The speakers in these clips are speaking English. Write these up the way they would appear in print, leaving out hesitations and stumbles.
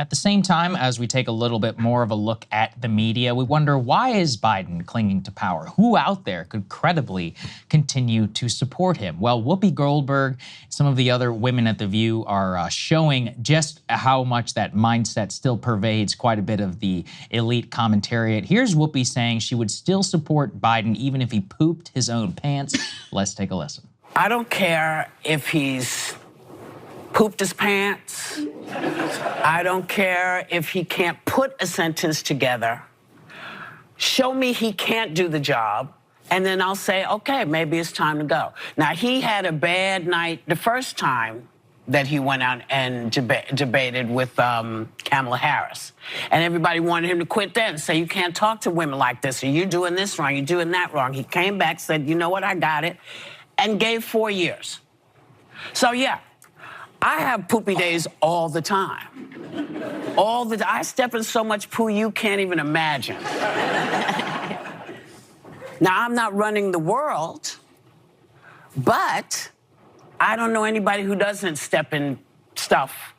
At the same time, as we take a little bit more of a look at the media, we wonder, why is Biden clinging to power? Who out there could credibly continue to support him? Well, Whoopi Goldberg, some of the other women at The View are showing just how much that mindset still pervades quite a bit of the elite commentariat. Here's Whoopi saying she would still support Biden even if he pooped his own pants. Let's take a listen. I don't care if he's pooped his pants. I don't care if he can't put a sentence together. Show me he can't do the job, and then I'll say, okay, maybe it's time to go. Now, he had a bad night the first time that he went out and debated with Kamala Harris. And everybody wanted him to quit then, say, you can't talk to women like this, or you're doing this wrong, you're doing that wrong. He came back, said, you know what, I got it, and gave 4 years. So, yeah. I have poopy days all the time. I step in so much poo you can't even imagine. Now, I'm not running the world, but I don't know anybody who doesn't step in stuff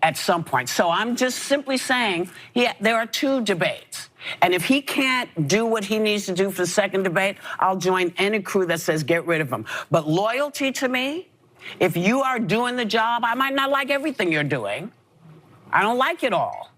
at some point. So I'm just simply saying, yeah, there are 2 debates. And if he can't do what he needs to do for the second debate, I'll join any crew that says get rid of him. But loyalty to me, if you are doing the job, I might not like everything you're doing. I don't like it all.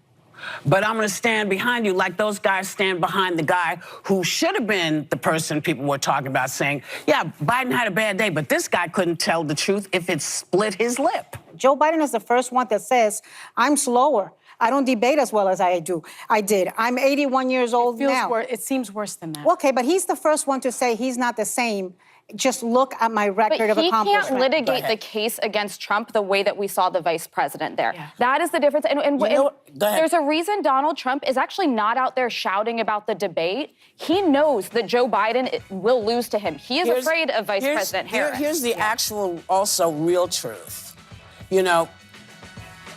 But I'm going to stand behind you like those guys stand behind the guy who should have been the person people were talking about saying, yeah, Biden had a bad day, but this guy couldn't tell the truth if it split his lip. Joe Biden is the first one that says, I'm slower. I don't debate as well as I did. I'm 81 years old now. It seems worse than that. Okay, but he's the first one to say he's not the same. Just look at my record of accomplishment. But he can't litigate the case against Trump the way that we saw the vice president there. Yeah. That is the difference. And there's a reason Donald Trump is actually not out there shouting about the debate. He knows that Joe Biden will lose to him. He is afraid of Vice President Harris. Here's the actual, also real truth. You know,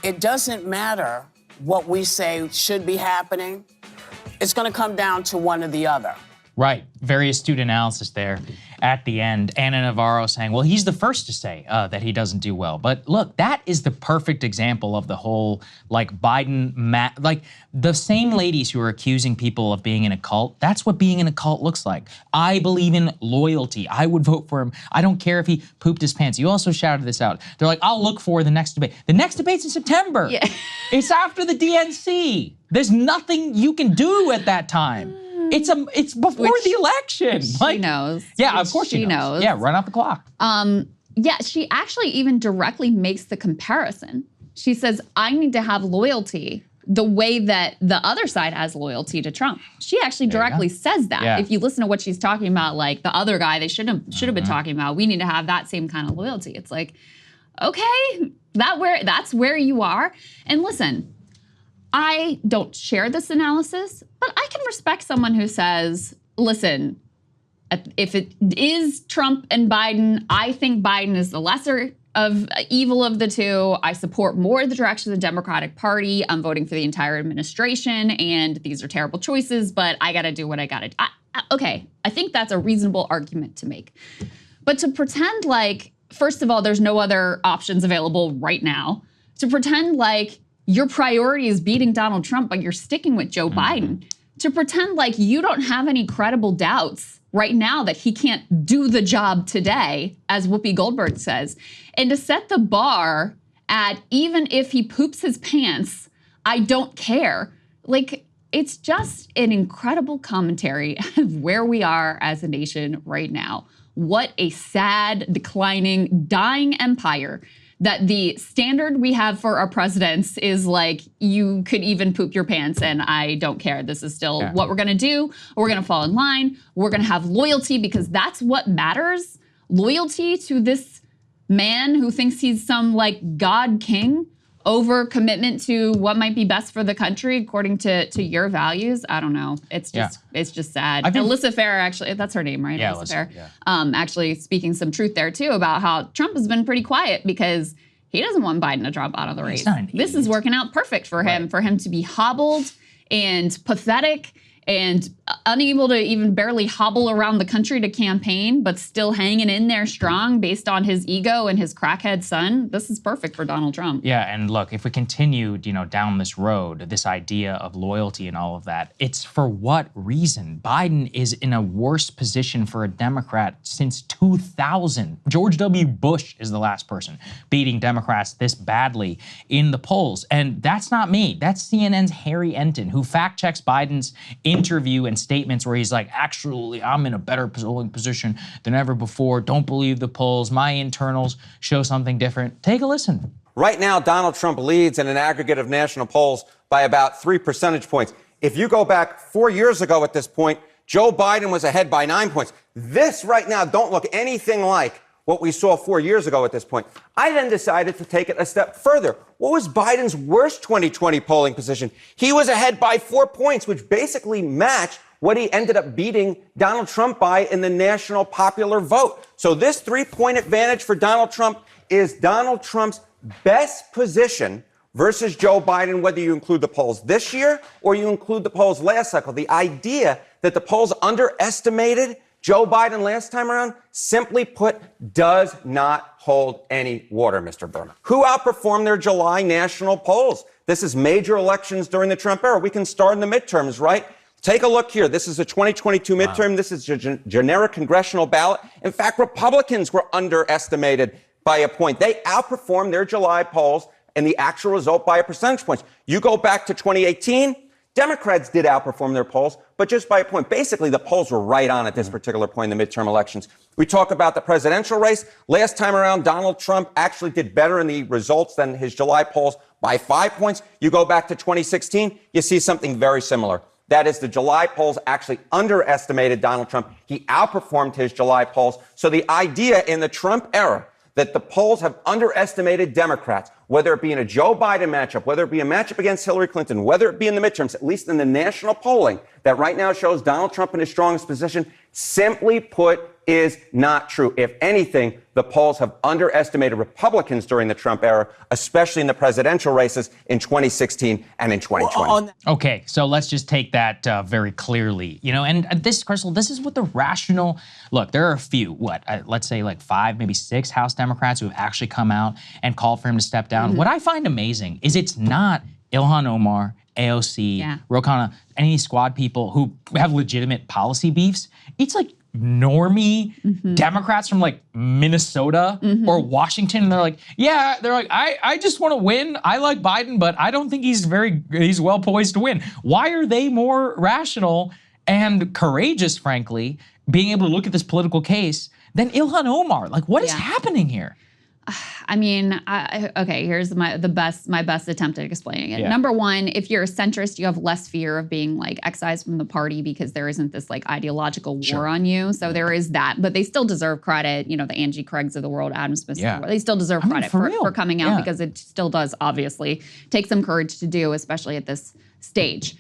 it doesn't matter what we say should be happening. It's going to come down to one or the other. Right. Very astute analysis there at the end. Ana Navarro saying, well, he's the first to say that he doesn't do well. But look, that is the perfect example of the whole, like, Biden, like, the same ladies who are accusing people of being in a cult, that's what being in a cult looks like. I believe in loyalty. I would vote for him. I don't care if he pooped his pants. You also shouted this out. They're like, I'll look for the next debate. The next debate's in September. Yeah. It's after the DNC. There's nothing you can do at that time. It's before the election. She knows. Yeah, of course she knows. Yeah, run out the clock. Yeah, she actually even directly makes the comparison. She says, I need to have loyalty the way that the other side has loyalty to Trump. She actually directly says that. Yeah. If you listen to what she's talking about, like the other guy they should have been talking about, we need to have that same kind of loyalty. It's like, okay, that's where you are. And listen, I don't share this analysis, but I can respect someone who says, listen, if it is Trump and Biden, I think Biden is the lesser of evil of the two. I support more the direction of the Democratic Party. I'm voting for the entire administration, and these are terrible choices, but I got to do what I got to do. Okay, I think that's a reasonable argument to make. But to pretend like, first of all, there's no other options available right now, to pretend like your priority is beating Donald Trump, but you're sticking with Joe Biden. To pretend like you don't have any credible doubts right now that he can't do the job today, as Whoopi Goldberg says. And to set the bar at even if he poops his pants, I don't care. Like, it's just an incredible commentary of where we are as a nation right now. What a sad, declining, dying empire. That the standard we have for our presidents is like, you could even poop your pants and I don't care. This is still what we're gonna do. We're gonna fall in line. We're gonna have loyalty because that's what matters. Loyalty to this man who thinks he's some like God king over commitment to what might be best for the country according to your values. I don't know. It's just sad. Alyssa Farah, actually, that's her name, right? Yeah, Alyssa Farah. Yeah. Actually speaking some truth there too about how Trump has been pretty quiet because he doesn't want Biden to drop out of the race. This is working out perfect for him to be hobbled and pathetic and unable to even barely hobble around the country to campaign, but still hanging in there strong based on his ego and his crackhead son. This is perfect for Donald Trump. Yeah, and look, if we continue, down this road, this idea of loyalty and all of that, it's for what reason? Biden is in a worse position for a Democrat since 2000. George W. Bush is the last person beating Democrats this badly in the polls. And that's not me. That's CNN's Harry Enton, who fact checks Biden's interview and statements where he's like, actually, I'm in a better polling position than ever before. Don't believe the polls. My internals show something different. Take a listen. Right now, Donald Trump leads in an aggregate of national polls by about 3 percentage points. If you go back 4 years ago at this point, Joe Biden was ahead by 9 points. This right now don't look anything like what we saw 4 years ago at this point. I then decided to take it a step further. What was Biden's worst 2020 polling position? He was ahead by 4 points, which basically matched what he ended up beating Donald Trump by in the national popular vote. So this 3-point advantage for Donald Trump is Donald Trump's best position versus Joe Biden, whether you include the polls this year or you include the polls last cycle. The idea that the polls underestimated Joe Biden last time around, simply put, does not hold any water, Mr. Berman. Who outperformed their July national polls? This is major elections during the Trump era. We can start in the midterms, right? Take a look here. This is a 2022 midterm. Wow. This is a generic congressional ballot. In fact, Republicans were underestimated by a point. They outperformed their July polls and the actual result by a percentage point. You go back to 2018, Democrats did outperform their polls, but just by a point. Basically, the polls were right on at this particular point in the midterm elections. We talk about the presidential race. Last time around, Donald Trump actually did better in the results than his July polls by 5 points. You go back to 2016, you see something very similar. That is, the July polls actually underestimated Donald Trump. He outperformed his July polls. So the idea in the Trump era that the polls have underestimated Democrats, whether it be in a Joe Biden matchup, whether it be a matchup against Hillary Clinton, whether it be in the midterms, at least in the national polling that right now shows Donald Trump in his strongest position, simply put, is not true. If anything, the polls have underestimated Republicans during the Trump era, especially in the presidential races in 2016 and in 2020. Okay, so let's just take that very clearly. And this, Krystal, this is what the rational, look, there are a few, let's say like 5, maybe 6 House Democrats who have actually come out and called for him to step down. Mm-hmm. What I find amazing is it's not Ilhan Omar, AOC, Ro Khanna, any squad people who have legitimate policy beefs. It's like normie Democrats from like Minnesota or Washington, and they're like, I just want to win. I like Biden, but I don't think he's well poised to win. Why are they more rational and courageous, frankly, being able to look at this political case than Ilhan Omar? Like, what is happening here? I mean, okay, here's my best attempt at explaining it. Yeah. Number one, if you're a centrist, you have less fear of being like excised from the party because there isn't this like ideological war on you. So there is that, but they still deserve credit. The Angie Craigs of the world, Adam Smith of the world, they still deserve credit for coming out because it still does obviously take some courage to do, especially at this stage.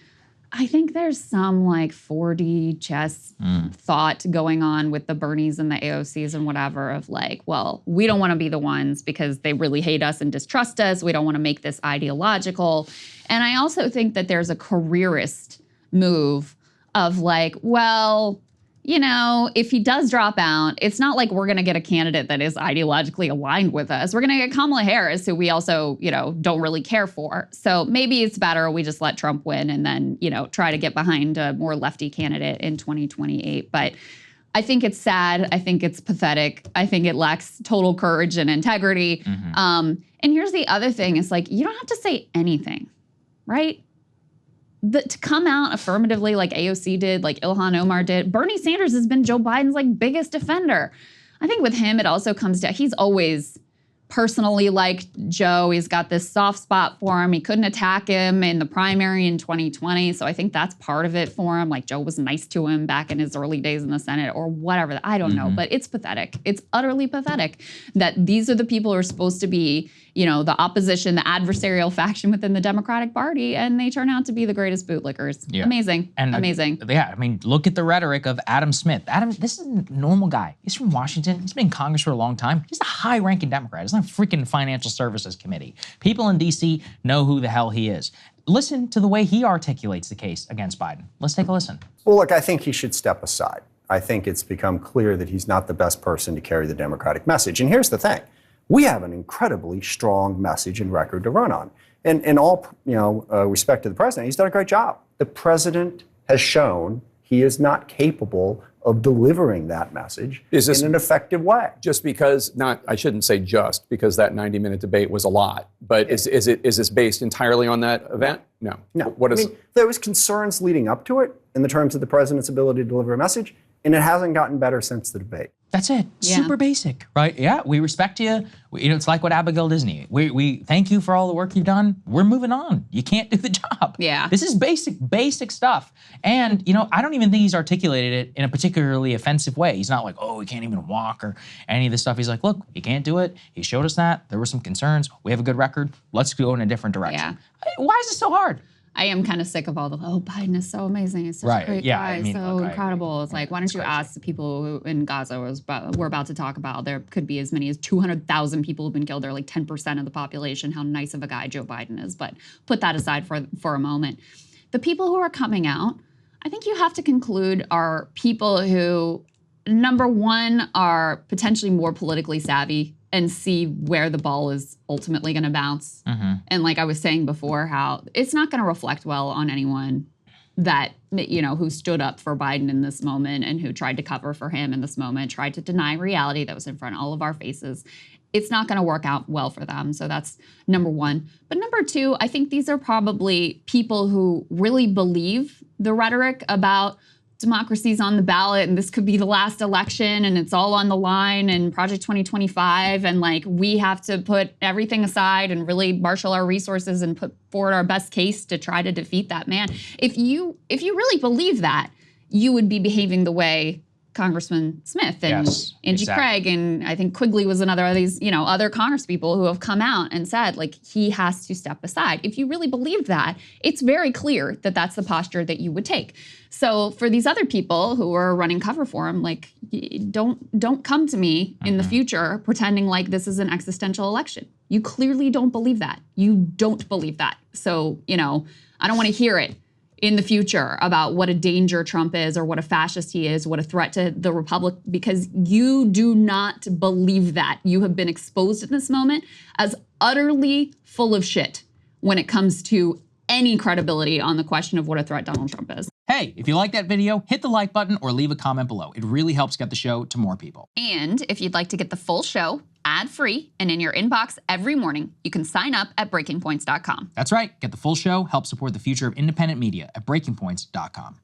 I think there's some like 4D chess thought going on with the Bernies and the AOCs and whatever of like, well, we don't want to be the ones because they really hate us and distrust us. We don't want to make this ideological. And I also think that there's a careerist move of like, well, if he does drop out, it's not like we're going to get a candidate that is ideologically aligned with us. We're going to get Kamala Harris, who we also, don't really care for. So maybe it's better we just let Trump win and then, try to get behind a more lefty candidate in 2028. But I think it's sad. I think it's pathetic. I think it lacks total courage and integrity. And here's the other thing. It's like, you don't have to say anything, right? To come out affirmatively like AOC did, like Ilhan Omar did. Bernie Sanders has been Joe Biden's like biggest defender. I think with him, it also comes down, he's always personally liked Joe. He's got this soft spot for him. He couldn't attack him in the primary in 2020. So I think that's part of it for him. Like Joe was nice to him back in his early days in the Senate or whatever. I don't know, but it's pathetic. It's utterly pathetic that these are the people who are supposed to be, the opposition, the adversarial faction within the Democratic Party, and they turn out to be the greatest bootlickers. Yeah. Amazing. And amazing. Look at the rhetoric of Adam Smith. This is a normal guy. He's from Washington. He's been in Congress for a long time. He's a high-ranking Democrat. He's on a freaking Financial Services Committee. People in D.C. know who the hell he is. listen to the way he articulates the case against Biden. Let's take a listen. Well, look, I think he should step aside. I think it's become clear that he's not the best person to carry the Democratic message. And here's the thing. We have an incredibly strong message and record to run on. And in all respect to the president, he's done a great job. The president has shown he is not capable of delivering that message in an effective way. Just because, I shouldn't say just, because that 90-minute debate was a lot, but is this based entirely on that event? No. What is? There was concerns leading up to it in the terms of the president's ability to deliver a message, and it hasn't gotten better since the debate. That's it. Yeah. Super basic, right? Yeah, we respect you. It's like what Abigail Disney. We thank you for all the work you've done. We're moving on. You can't do the job. Yeah. This is basic stuff. And, I don't even think he's articulated it in a particularly offensive way. He's not like, oh, he can't even walk or any of this stuff. He's like, look, he can't do it. He showed us that. There were some concerns. We have a good record. Let's go in a different direction. Yeah. Why is it so hard? I am kind of sick of all the, Biden is so amazing. He's such a great guy, incredible. It's like, why don't you ask the people who in Gaza we're about to talk about? There could be as many as 200,000 people who've been killed. They're like 10% of the population, how nice of a guy Joe Biden is. But put that aside for a moment. The people who are coming out, I think you have to conclude are people who, number one, are potentially more politically savvy and see where the ball is ultimately going to bounce. Mm-hmm. And like I was saying before, how it's not going to reflect well on anyone that, who stood up for Biden in this moment and who tried to cover for him in this moment, tried to deny reality that was in front of all of our faces. It's not going to work out well for them. So that's number one. But number two, I think these are probably people who really believe the rhetoric about democracy's on the ballot and this could be the last election and it's all on the line and Project 2025 and like we have to put everything aside and really marshal our resources and put forward our best case to try to defeat that man. If you really believe that, you would be behaving the way Congressman Smith and Angie Craig and I think Quigley was another of these, other congresspeople who have come out and said, like, he has to step aside. If you really believe that, it's very clear that that's the posture that you would take. So for these other people who are running cover for him, like, don't come to me in the future pretending like this is an existential election. You clearly don't believe that. You don't believe that. So, I don't want to hear it in the future about what a danger Trump is or what a fascist he is, what a threat to the republic, because you do not believe that. You have been exposed in this moment as utterly full of shit when it comes to any credibility on the question of what a threat Donald Trump is. Hey, if you like that video, hit the like button or leave a comment below. It really helps get the show to more people. And if you'd like to get the full show ad-free and in your inbox every morning, you can sign up at breakingpoints.com. That's right. Get the full show, help support the future of independent media at breakingpoints.com.